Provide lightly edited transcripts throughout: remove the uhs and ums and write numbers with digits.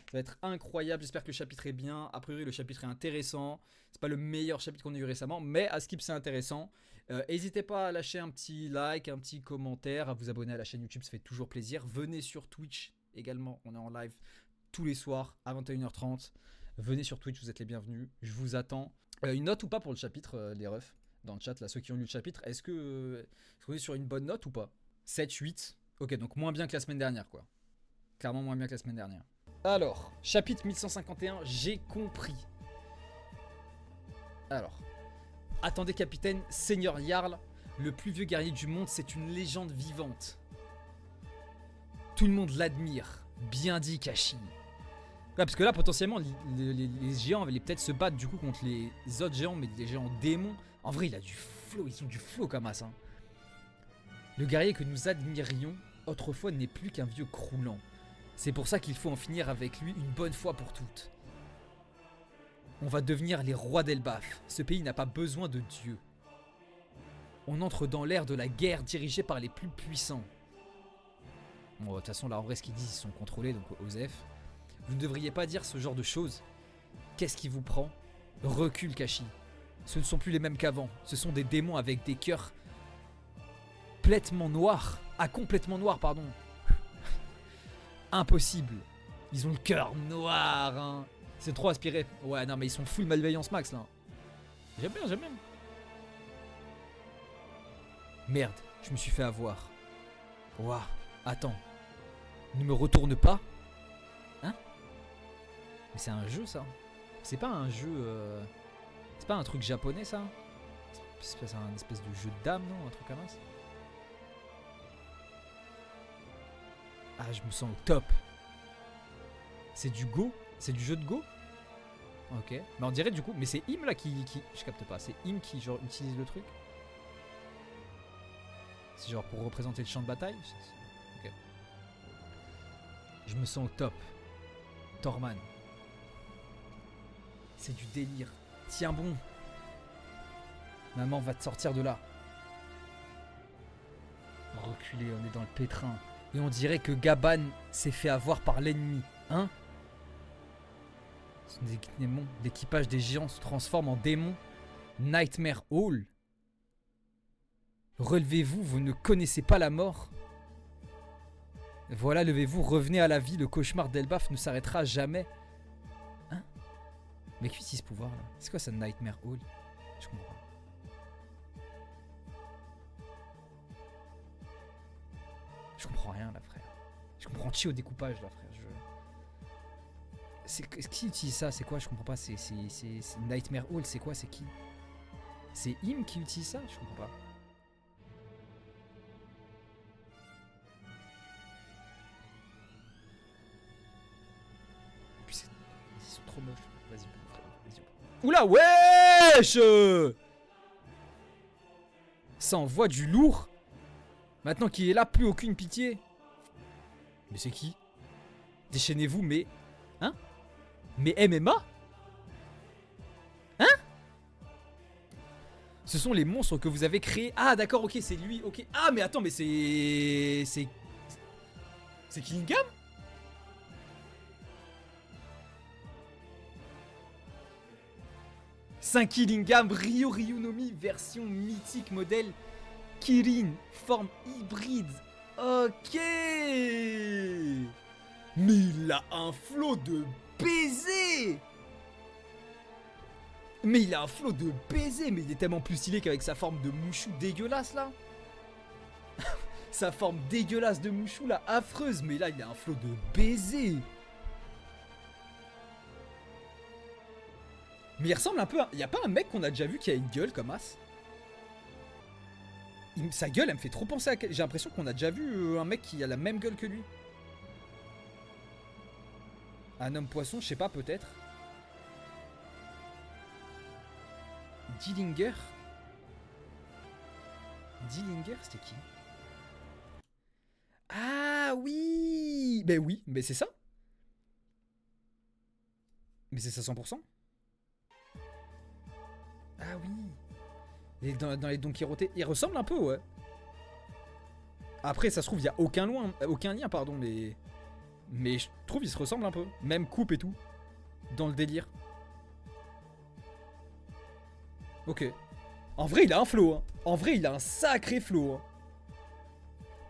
Ça va être incroyable. J'espère que le chapitre est bien. A priori, le chapitre est intéressant. C'est pas le meilleur chapitre qu'on ait eu récemment, mais à skip, c'est intéressant. N'hésitez pas à lâcher un petit like, un petit commentaire, à vous abonner à la chaîne YouTube, ça fait toujours plaisir. Venez sur Twitch également. On est en live tous les soirs à 21h30. Venez sur Twitch, vous êtes les bienvenus. Je vous attends. Une note ou pas pour le chapitre, les refs dans le chat, là, ceux qui ont lu le chapitre, est-ce qu'on est sur une bonne note ou pas? 7, 8. Ok, donc moins bien que la semaine dernière, quoi. Clairement moins bien que la semaine dernière. Alors, chapitre 1151, j'ai compris. Alors, attendez capitaine, Seigneur Jarl, le plus vieux guerrier du monde, c'est une légende vivante. Tout le monde l'admire. Bien dit, Kashi. Ouais, parce que là, potentiellement, les géants allaient peut-être se battre du coup contre les autres géants, mais des géants démons. En vrai, il a du flow, ils ont du flow comme ça. Hein. Le guerrier que nous admirions autrefois n'est plus qu'un vieux croulant. C'est pour ça qu'il faut en finir avec lui une bonne fois pour toutes. On va devenir les rois d'Elbaf. Ce pays n'a pas besoin de dieux. On entre dans l'ère de la guerre dirigée par les plus puissants. Bon, de toute façon, là, en vrai, ce qu'ils disent, ils sont contrôlés, donc Osef. Vous ne devriez pas dire ce genre de choses. Qu'est-ce qui vous prend? Recule, Kashi. Ce ne sont plus les mêmes qu'avant. Ce sont des démons avec des cœurs complètement noirs. Ah, complètement noirs, pardon. Impossible. Ils ont le cœur noir, hein. C'est trop aspiré. Ouais, non, mais ils sont full malveillance max, là. J'aime bien, j'aime bien. Merde, je me suis fait avoir. Ouah, attends. Ne me retourne pas. Hein? Mais c'est un jeu, ça. C'est pas un jeu... C'est pas un truc japonais, ça. C'est un espèce de jeu de dames, non? Un truc comme ça. Ah, je me sens au top. C'est du Go? C'est du jeu de Go? Ok. Mais on dirait du coup... Mais c'est Im, là, qui... Je capte pas. C'est Im qui, genre, utilise le truc? C'est genre pour représenter le champ de bataille? Ok. Je me sens au top. Torman. C'est du délire. Tiens bon. Maman va te sortir de là. Reculez, on est dans le pétrin. Et on dirait que Gaban s'est fait avoir par l'ennemi. Hein? Ce sont des démons. L'équipage des géants se transforme en démons. Nightmare Hall. Relevez-vous, vous ne connaissez pas la mort. Voilà, levez-vous, revenez à la vie. Le cauchemar d'Elbaf ne s'arrêtera jamais. Hein? Mais qu'est-ce ce pouvoir là? C'est quoi ça, Nightmare Hall? Je comprends pas. Je comprends rien là, frère. Je comprends chi au découpage là, frère. Qui utilise ça? C'est quoi? Je comprends pas. C'est Nightmare Hall, c'est quoi? C'est qui? C'est Im qui utilise ça? Je comprends pas. Puis ils sont trop moches. Vas-y, frère. Vas-y. Oula, wesh! Ça envoie du lourd. Maintenant qu'il est là, plus aucune pitié. Mais c'est qui? Déchaînez-vous, mais... Hein? Mais MMA? Hein? Ce sont les monstres que vous avez créés. Ah d'accord, ok, c'est lui, ok. Ah mais attends, mais c'est... C'est Killingham? Saint Killingham, Ryunomi, version mythique, modèle Kirin, forme hybride. Ok. Mais il a un flot de baiser. Mais il a un flot de baiser. Mais il est tellement plus stylé qu'avec sa forme de mouchou dégueulasse là. Sa forme dégueulasse de mouchou là, affreuse. Mais là il a un flot de baiser. Mais il ressemble un peu à... Y'a pas un mec qu'on a déjà vu qui a une gueule comme as? Sa gueule, elle me fait trop penser à... J'ai l'impression qu'on a déjà vu un mec qui a la même gueule que lui. Un homme poisson, je sais pas, peut-être. Dillinger? Dillinger, c'était qui? Ah oui! Ben oui, mais c'est ça. Mais c'est ça 100%. Ah oui. Et dans les Don Quirote, il ressemble un peu, ouais. Après, ça se trouve, il n'y a aucun lien, pardon, mais... Mais je trouve ils se ressemblent un peu. Même coupe et tout. Dans le délire. Ok. En vrai, il a un flow. Hein. En vrai, il a un sacré flow. Hein.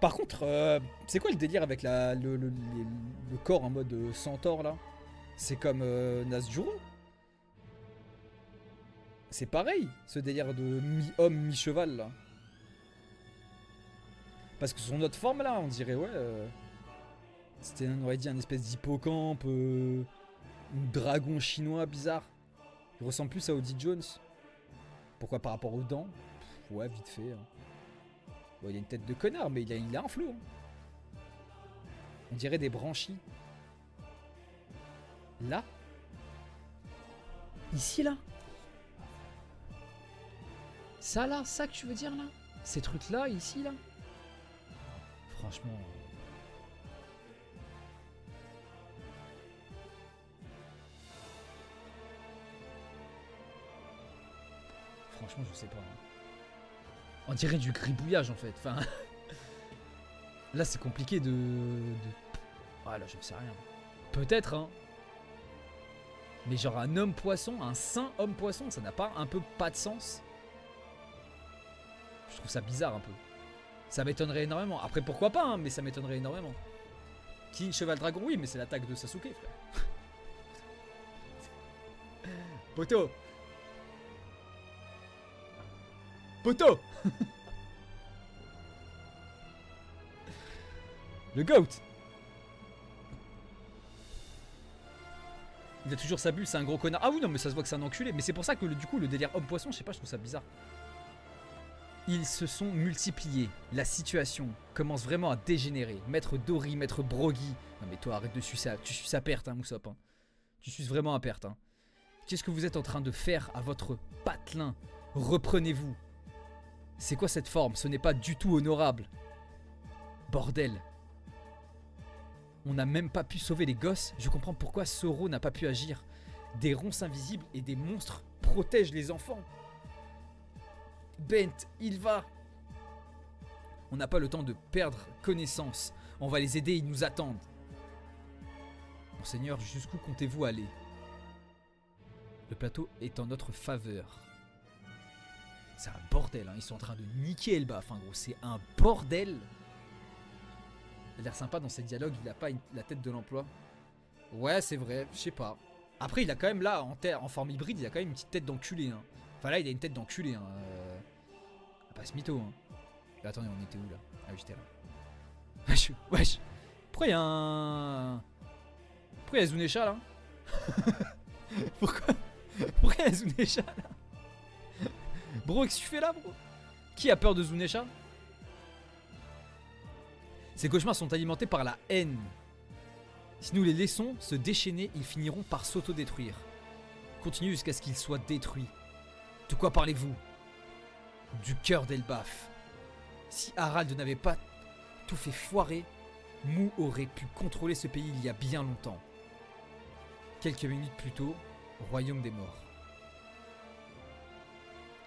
Par contre, c'est quoi le délire avec le corps en mode centaure là? C'est comme Nazjuro? C'est pareil, ce délire de mi-homme, mi-cheval là. Parce que son autre forme là, on dirait, ouais. C'était, on aurait dit, un espèce d'hippocampe. Un dragon chinois bizarre. Il ressemble plus à Odie Jones. Pourquoi par rapport aux dents? Pff, ouais, vite fait. Hein. Bon, il a une tête de connard, mais il a un flow. Hein. On dirait des branchies. Là? Ici, là? Ça, là? Ça que tu veux dire, là? Ces trucs-là, ici, là? Franchement... Franchement, je sais pas. Hein. On dirait du gribouillage, en fait. Enfin... Là, c'est compliqué de... Ah, là, je ne sais rien. Peut-être, hein. Mais genre un homme-poisson, un saint homme-poisson, ça n'a pas un peu pas de sens? Je trouve ça bizarre un peu. Ça m'étonnerait énormément. Après, pourquoi pas, hein, mais ça m'étonnerait énormément. King Cheval Dragon, oui, mais c'est l'attaque de Sasuke, frère. Poto. Poto. Le GOAT. Il a toujours sa bulle, c'est un gros connard. Ah oui, non, mais ça se voit que c'est un enculé. Mais c'est pour ça que du coup, le délire homme-poisson, je sais pas, je trouve ça bizarre. Ils se sont multipliés. La situation commence vraiment à dégénérer. Maître Dory, Maître Brogy. Non mais toi, arrête de sucer. Tu suces à perte, hein, Moussop. Hein. Tu suces vraiment à perte. Hein. Qu'est-ce que vous êtes en train de faire à votre patelin? Reprenez-vous. C'est quoi cette forme? Ce n'est pas du tout honorable. Bordel. On n'a même pas pu sauver les gosses. Je comprends pourquoi Zoro n'a pas pu agir. Des ronces invisibles et des monstres protègent les enfants. Bent, il va. On n'a pas le temps de perdre connaissance. On va les aider, ils nous attendent. Monseigneur, jusqu'où comptez-vous aller? Le plateau est en notre faveur. C'est un bordel, hein. Ils sont en train de niquer Elbaf, hein, gros. C'est un bordel. Il a l'air sympa dans ses dialogues, il a pas la tête de l'emploi. Ouais, c'est vrai, je sais pas. Après, il a quand même là, en forme hybride, il a quand même une petite tête d'enculé. Hein. Enfin là, il a une tête d'enculé. Hein. Pas ce mytho. Hein. Là, attendez, on était où là? Ah oui, j'étais là. Wesh, wesh. Pourquoi il y a un... Pourquoi il y a Zunesha là? Pourquoi il y a Zunesha là? Bro, qu'est-ce que tu fais là, bro? Qui a peur de Zunesha? Ces cauchemars sont alimentés par la haine. Si nous les laissons se déchaîner, ils finiront par s'autodétruire. Continuez jusqu'à ce qu'ils soient détruits. De quoi parlez-vous? Du cœur d'Elbaf. Si Harald n'avait pas tout fait foirer, Mou aurait pu contrôler ce pays il y a bien longtemps. Quelques minutes plus tôt, royaume des morts.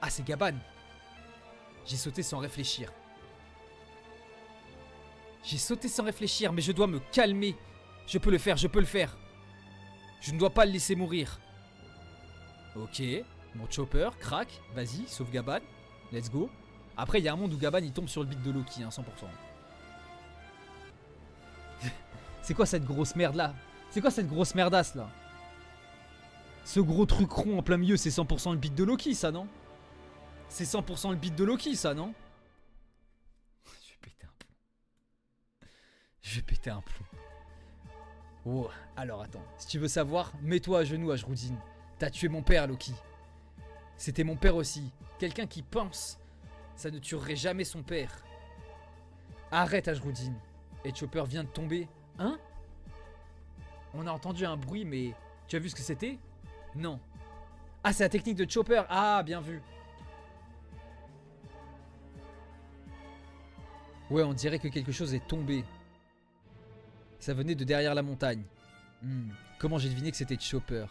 Ah, c'est Gaban. J'ai sauté sans réfléchir. J'ai sauté sans réfléchir, mais je dois me calmer. Je peux le faire, je peux le faire. Je ne dois pas le laisser mourir. Ok, mon chopper, crack, vas-y, sauve Gaban. Let's go. Après, il y a un monde où Gaban il tombe sur le beat de Loki, hein, 100%. C'est quoi cette grosse merde là? C'est quoi cette grosse merdasse là? Ce gros truc rond en plein milieu, c'est 100% le beat de Loki, ça, non? C'est 100% le beat de Loki, ça, non? Je vais péter un plomb. Je vais péter un plomb. Oh, alors attends. Si tu veux savoir, mets-toi à genoux, Ajroudine. T'as tué mon père, Loki. C'était mon père aussi. Quelqu'un qui pense, ça ne tuerait jamais son père. Arrête, Ajroudine. Et Chopper vient de tomber. Hein? On a entendu un bruit, mais... Tu as vu ce que c'était? Non. Ah, c'est la technique de Chopper. Ah, bien vu. Ouais, on dirait que quelque chose est tombé. Ça venait de derrière la montagne. Comment j'ai deviné que c'était Chopper?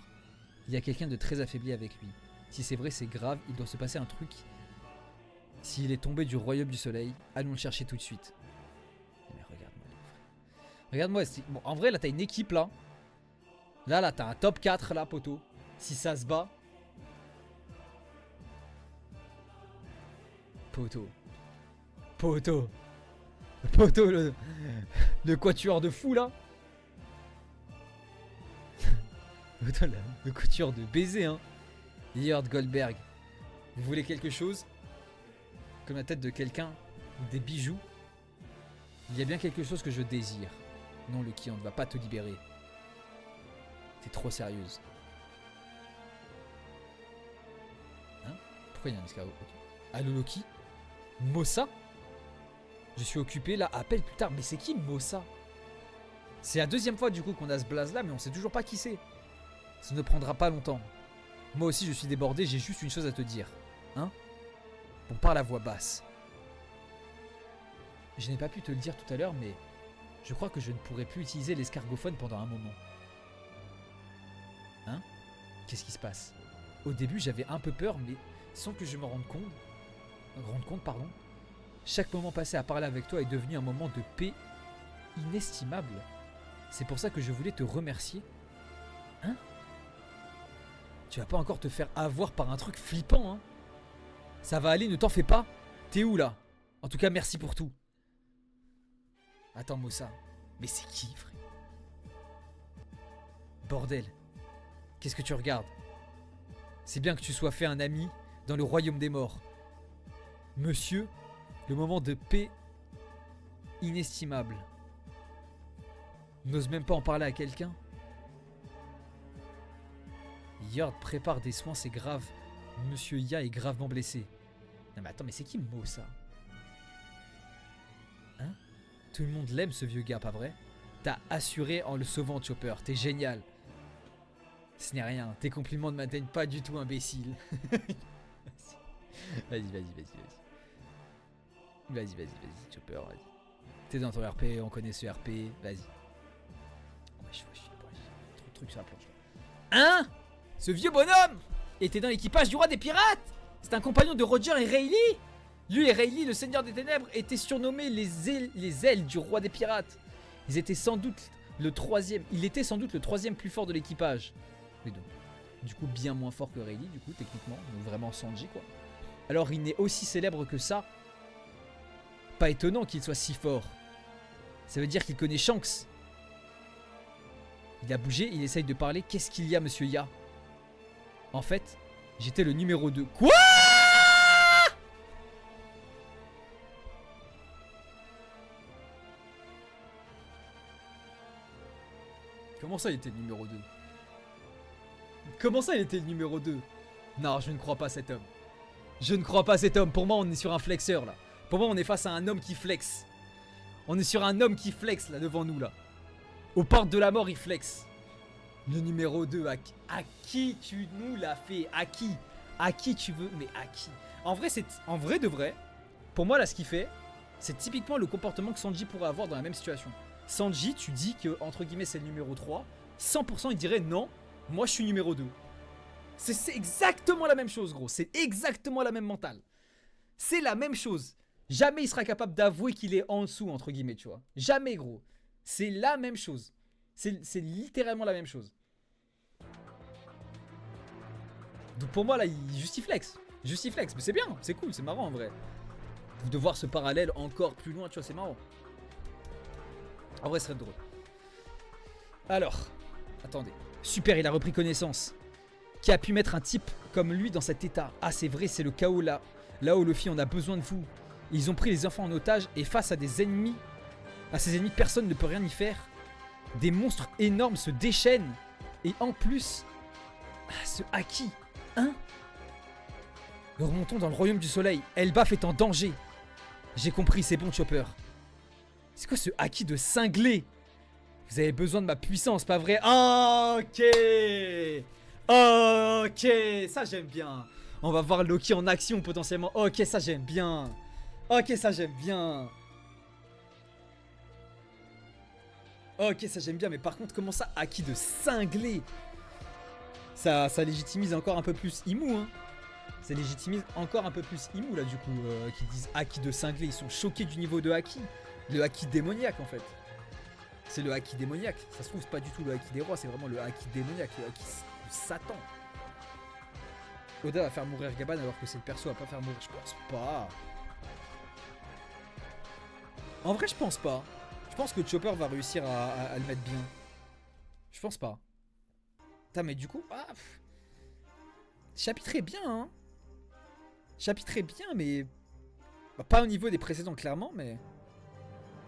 Il y a quelqu'un de très affaibli avec lui. Si c'est vrai, c'est grave, il doit se passer un truc. S'il est tombé du royaume du soleil, allons le chercher tout de suite. Mais regarde-moi, Regarde-moi. Bon, en vrai, là, t'as une équipe, là. Là, t'as un top 4, là, poteau. Si ça se bat. Poteau. Poteau. Poteau, le quatuor de fou, là. Poteau, le quatuor de baiser, hein. Jörg Goldberg. Vous voulez quelque chose? Comme la tête de quelqu'un ou des bijoux? Il y a bien quelque chose que je désire. Non, Loki, on ne va pas te libérer. T'es trop sérieuse. Hein? Pourquoi il y a un escargot? Allô, Loki? Mossa? Je suis occupé là, appelle plus tard. Mais c'est qui Mossa? C'est la deuxième fois du coup qu'on a ce blaze là, mais on sait toujours pas qui c'est. Ça ne prendra pas longtemps. Moi aussi je suis débordé, j'ai juste une chose à te dire. Hein? On parle à voix basse. Je n'ai pas pu te le dire tout à l'heure, mais je crois que je ne pourrai plus utiliser l'escargophone pendant un moment. Hein? Qu'est-ce qui se passe? Au début j'avais un peu peur, mais sans que je me rende compte, chaque moment passé à parler avec toi est devenu un moment de paix inestimable. C'est pour ça que je voulais te remercier. Hein? Tu vas pas encore te faire avoir par un truc flippant, hein? Ça va aller, ne t'en fais pas. T'es où là? En tout cas, merci pour tout. Attends, Mossa. Mais c'est qui, frère? Bordel. Qu'est-ce que tu regardes? C'est bien que tu sois fait un ami dans le royaume des morts. Monsieur, le moment de paix inestimable. N'ose même pas en parler à quelqu'un? Jörg prépare des soins, c'est grave. Monsieur Ya est gravement blessé. Non mais attends, mais c'est qui Mossa? Hein? Tout le monde l'aime ce vieux gars, pas vrai? T'as assuré en le sauvant, Chopper, t'es génial. Ce n'est rien, tes compliments ne m'atteignent pas du tout, imbécile. Vas-y. Vas-y, Chopper, vas-y. T'es dans ton RP, on connaît ce RP, vas-y. Wesh, trop de trucs sur la planche. Hein? Ce vieux bonhomme était dans l'équipage du roi des pirates. C'est un compagnon de Roger et Rayleigh. Lui et Rayleigh, le seigneur des ténèbres, étaient surnommés les ailes du roi des pirates. Il était sans doute le troisième plus fort de l'équipage. Mais donc, du coup, bien moins fort que Rayleigh, du coup, techniquement. Donc vraiment Sanji, quoi. Alors, il n'est aussi célèbre que ça. Pas étonnant qu'il soit si fort. Ça veut dire qu'il connaît Shanks. Il a bougé, il essaye de parler. Qu'est-ce qu'il y a, monsieur Ya? En fait, j'étais le numéro 2. Quoi? Comment ça, il était le numéro 2? Comment ça, il était le numéro 2? Non, je ne crois pas cet homme. Je ne crois pas cet homme. Pour moi, on est sur un flexeur, là. Pour moi, on est face à un homme qui flex. On est sur un homme qui flex, là, devant nous, là. Aux portes de la mort, il flex. Le numéro 2, à qui tu nous l'as fait? À qui? À qui tu veux? Mais à qui? En vrai de vrai, pour moi, là, ce qu'il fait, c'est typiquement le comportement que Sanji pourrait avoir dans la même situation. Sanji, tu dis que, entre guillemets, c'est le numéro 3. 100% il dirait non, moi je suis numéro 2. C'est exactement la même chose, gros. C'est exactement la même mentale. C'est la même chose. Jamais il sera capable d'avouer qu'il est en dessous, entre guillemets, tu vois. Jamais, gros. C'est la même chose. C'est littéralement la même chose. Donc pour moi, là, il justiflex. Justiflex. Mais c'est bien, c'est cool, c'est marrant en vrai. De voir ce parallèle encore plus loin, tu vois, c'est marrant. En vrai, ce serait drôle. Alors, attendez. Super, il a repris connaissance. Qui a pu mettre un type comme lui dans cet état? Ah, c'est vrai, c'est le chaos là. Là où Luffy, on a besoin de vous. Ils ont pris les enfants en otage et face à des ennemis, à ces ennemis, personne ne peut rien y faire. Des monstres énormes se déchaînent. Et en plus, ce Haki, hein? Remontons dans le royaume du soleil. Elbaf est en danger. J'ai compris, c'est bon, Chopper. C'est quoi ce Haki de cinglé? Vous avez besoin de ma puissance, pas vrai? Ok. Ok, ça j'aime bien. On va voir Loki en action potentiellement. Ok, ça j'aime bien. Ok, ça j'aime bien. Ok, ça j'aime bien. Mais par contre, comment ça, Haki de cinglé? Ça légitimise encore un peu plus Imu, hein. Ça légitimise encore un peu plus Imu, là, du coup, qui disent Haki de cinglé. Ils sont choqués du niveau de Haki. Le Haki démoniaque, en fait. C'est le haki démoniaque. Ça se trouve, c'est pas du tout le haki des rois, c'est vraiment le haki démoniaque, le haki de Satan. Oda va faire mourir Gaban alors que c'est le perso à pas faire mourir. Je pense pas. En vrai, je pense pas. Je pense que Chopper va réussir à le mettre bien. Je pense pas. Putain, mais du coup... chapitré bien, hein. Chapitré bien, mais... Bah, pas au niveau des précédents, clairement, mais...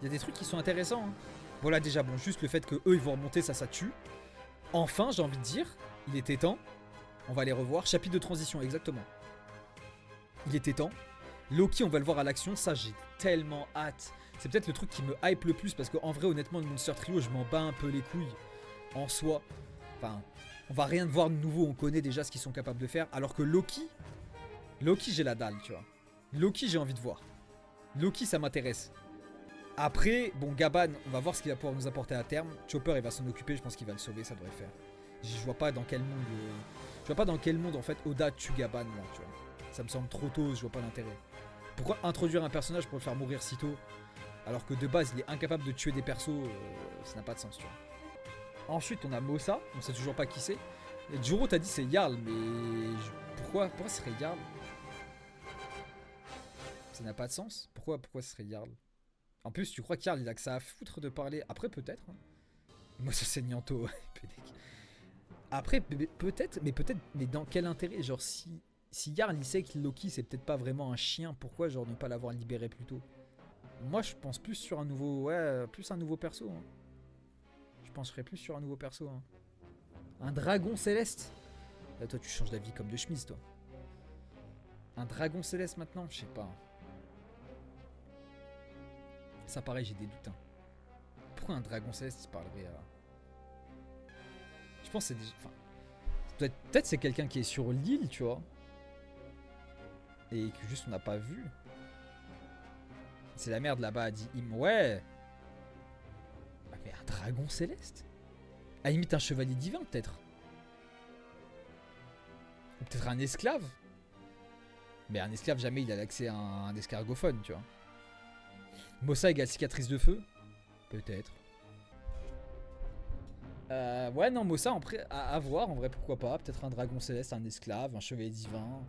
Il y a des trucs qui sont intéressants, hein. Voilà, déjà, bon, juste le fait que eux ils vont remonter, ça tue. Enfin, j'ai envie de dire, il était temps. On va les revoir. Chapitre de transition, exactement. Il était temps. Loki, on va le voir à l'action. Ça, j'ai tellement hâte. C'est peut-être le truc qui me hype le plus. Parce qu'en vrai, honnêtement, le Monster Trio, je m'en bats un peu les couilles. En soi. Enfin, on va rien voir de nouveau. On connaît déjà ce qu'ils sont capables de faire. Alors que Loki, j'ai la dalle, tu vois. Loki, j'ai envie de voir. Loki, ça m'intéresse. Après, bon, Gaban, on va voir ce qu'il va pouvoir nous apporter à terme. Chopper, il va s'en occuper. Je pense qu'il va le sauver. Ça devrait le faire. Je vois pas dans quel monde... Je vois pas dans quel monde, en fait, Oda tue Gaban, moi, tu vois. Ça me semble trop tôt, je vois pas l'intérêt. Pourquoi introduire un personnage pour le faire mourir si tôt, alors que de base, il est incapable de tuer des persos, ça n'a pas de sens, tu vois. Ensuite, on a Mossa, on sait toujours pas qui c'est. Et Juro t'a dit c'est Jarl, mais... Pourquoi ce serait Jarl? Ça n'a pas de sens. Pourquoi ce serait Jarl? En plus, tu crois que Jarl, il a que ça à foutre de parler? Après, peut-être. Hein. Mossa, c'est Nianto, Après, peut-être, mais dans quel intérêt? Genre, si Jarl, il sait que Loki, c'est peut-être pas vraiment un chien, pourquoi, genre, ne pas l'avoir libéré plus tôt? Moi, je pense plus sur un nouveau... Ouais, plus un nouveau perso. Hein. Je penserais plus sur un nouveau perso. Hein. Un dragon céleste. Là, toi, tu changes d'avis comme de chemise, toi. Un dragon céleste, maintenant? Je sais pas. Ça, pareil, j'ai des doutes. Hein. Pourquoi un dragon céleste, il parlerait à... Je pense que c'est déjà... Enfin, peut-être c'est quelqu'un qui est sur l'île, tu vois. Et que juste on n'a pas vu. C'est la merde là-bas, a dit Im. Ouais. Mais un dragon céleste? À la limite un chevalier divin, peut-être. Ou peut-être un esclave. Mais un esclave, jamais il a accès à un escargophone, tu vois. Mossa égale cicatrice de feu? Peut-être. Ouais, non, Mossa, à voir, en vrai, pourquoi pas. Peut-être un dragon céleste, un esclave, un chevalier divin.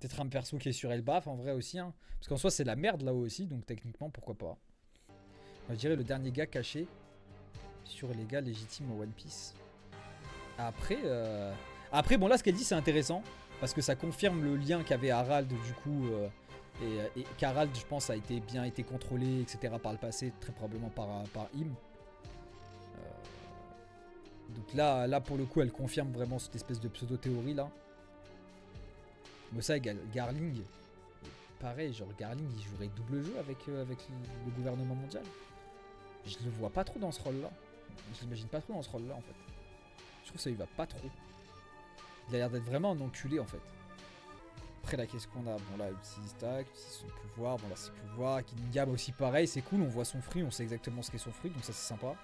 Peut-être un perso qui est sur Elbaf, en vrai aussi. Hein. Parce qu'en soi, c'est la merde là-haut aussi, donc techniquement, pourquoi pas. Moi, je dirais le dernier gars caché sur les gars légitimes au One Piece. Après, bon, là, ce qu'elle dit, c'est intéressant. Parce que ça confirme le lien qu'avait Harald, du coup. Et qu'Harald, je pense, a bien été contrôlé, etc. par le passé, très probablement par Im. Donc là, pour le coup, elle confirme vraiment cette espèce de pseudo-théorie là. Mossa égale Garling. Pareil, genre Garling, il jouerait double jeu avec le gouvernement mondial. Je le vois pas trop dans ce rôle là. Je l'imagine pas trop dans ce rôle là en fait. Je trouve que ça lui va pas trop. Il a l'air d'être vraiment un enculé en fait. Après là, qu'est-ce qu'on a? Bon là, utilise son pouvoir. Bon là, ses pouvoirs. Kinigam aussi pareil, c'est cool. On voit son fruit, on sait exactement ce qu'est son fruit, donc ça c'est sympa.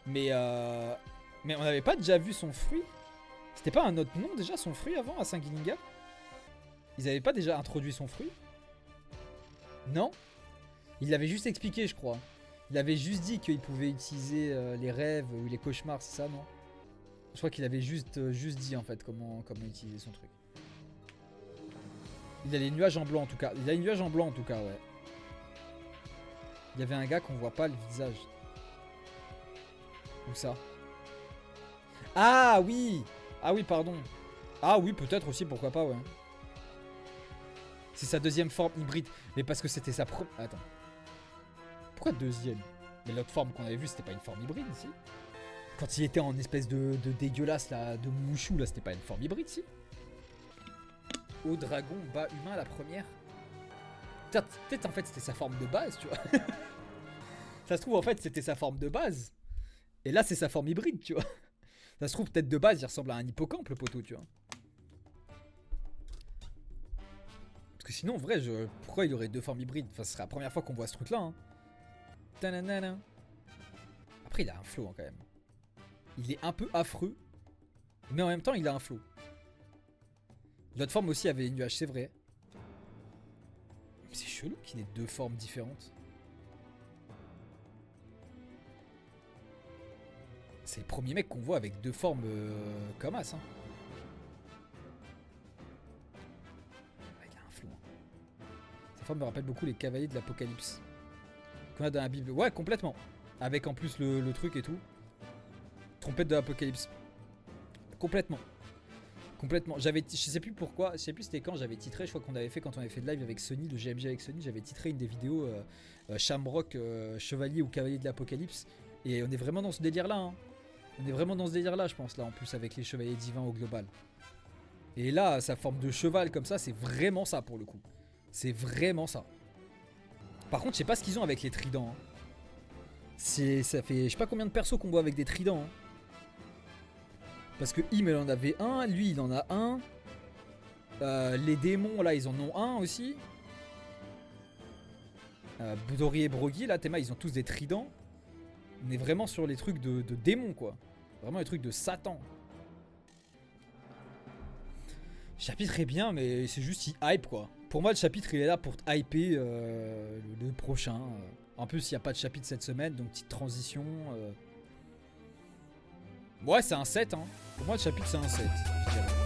Mais on n'avait pas déjà vu son fruit? C'était pas un autre nom déjà son fruit avant à Saint-Gillingham? Ils avaient pas déjà introduit son fruit? Non? Il l'avait juste expliqué, je crois. Il avait juste dit qu'il pouvait utiliser les rêves ou les cauchemars, c'est ça, non? Je crois qu'il avait juste dit en fait comment utiliser son truc. Il a les nuages en blanc en tout cas. Il a les nuages en blanc en tout cas, ouais. Il y avait un gars qu'on voit pas le visage. Où ça? Ah oui! Ah oui, pardon. Ah oui, peut-être aussi, pourquoi pas, ouais. C'est sa deuxième forme hybride. Mais parce que c'était sa première... Attends. Pourquoi deuxième? Mais l'autre forme qu'on avait vue, c'était pas une forme hybride, si? Quand il était en espèce de dégueulasse, là, de mouchou, là, c'était pas une forme hybride, si? Au dragon, bas humain, la première. Peut-être en fait, c'était sa forme de base, tu vois. Ça se trouve, en fait, c'était sa forme de base. Et là, c'est sa forme hybride, tu vois. Ça se trouve, peut-être de base, il ressemble à un hippocampe, le poteau, tu vois. Parce que sinon, en vrai, pourquoi il y aurait deux formes hybrides? Enfin, ce serait la première fois qu'on voit ce truc-là. Hein. Ta-na-na-na. Après, il a un flow, hein, quand même. Il est un peu affreux. Mais en même temps, il a un flow. L'autre forme aussi avait une nuage, c'est vrai. Mais c'est chelou qu'il ait deux formes différentes. C'est le premier mec qu'on voit avec deux formes comme As. Hein. Ah, il a un flou. Hein. Sa forme me rappelle beaucoup les cavaliers de l'Apocalypse. Qu'on a dans la Bible. Ouais, complètement. Avec en plus le truc et tout. Trompette de l'Apocalypse. Complètement. Complètement. Je sais plus pourquoi, je sais plus c'était quand j'avais titré, je crois qu'on avait fait quand on avait fait de live avec Sony, le GMG avec Sony, j'avais titré une des vidéos Shamrock, Chevalier ou Cavalier de l'Apocalypse. Et on est vraiment dans ce délire là. Hein. On est vraiment dans ce délire là, je pense, là en plus avec les chevaliers divins au global. Et là, sa forme de cheval comme ça, c'est vraiment ça pour le coup. C'est vraiment ça. Par contre, je sais pas ce qu'ils ont avec les tridents. Hein. Ça fait je sais pas combien de persos qu'on voit avec des tridents. Hein. Parce que Im elle en avait un, lui il en a un. Les démons là ils en ont un aussi. Budori et Brogy là, Théma ils ont tous des tridents. On est vraiment sur les trucs de démons quoi. Vraiment les trucs de Satan. Le chapitre est bien mais c'est juste il hype quoi. Pour moi le chapitre il est là pour te hyper le prochain. En plus il n'y a pas de chapitre cette semaine donc petite transition. Ouais c'est un 7 hein. Pour moi le chapitre c'est un 7 je dirais.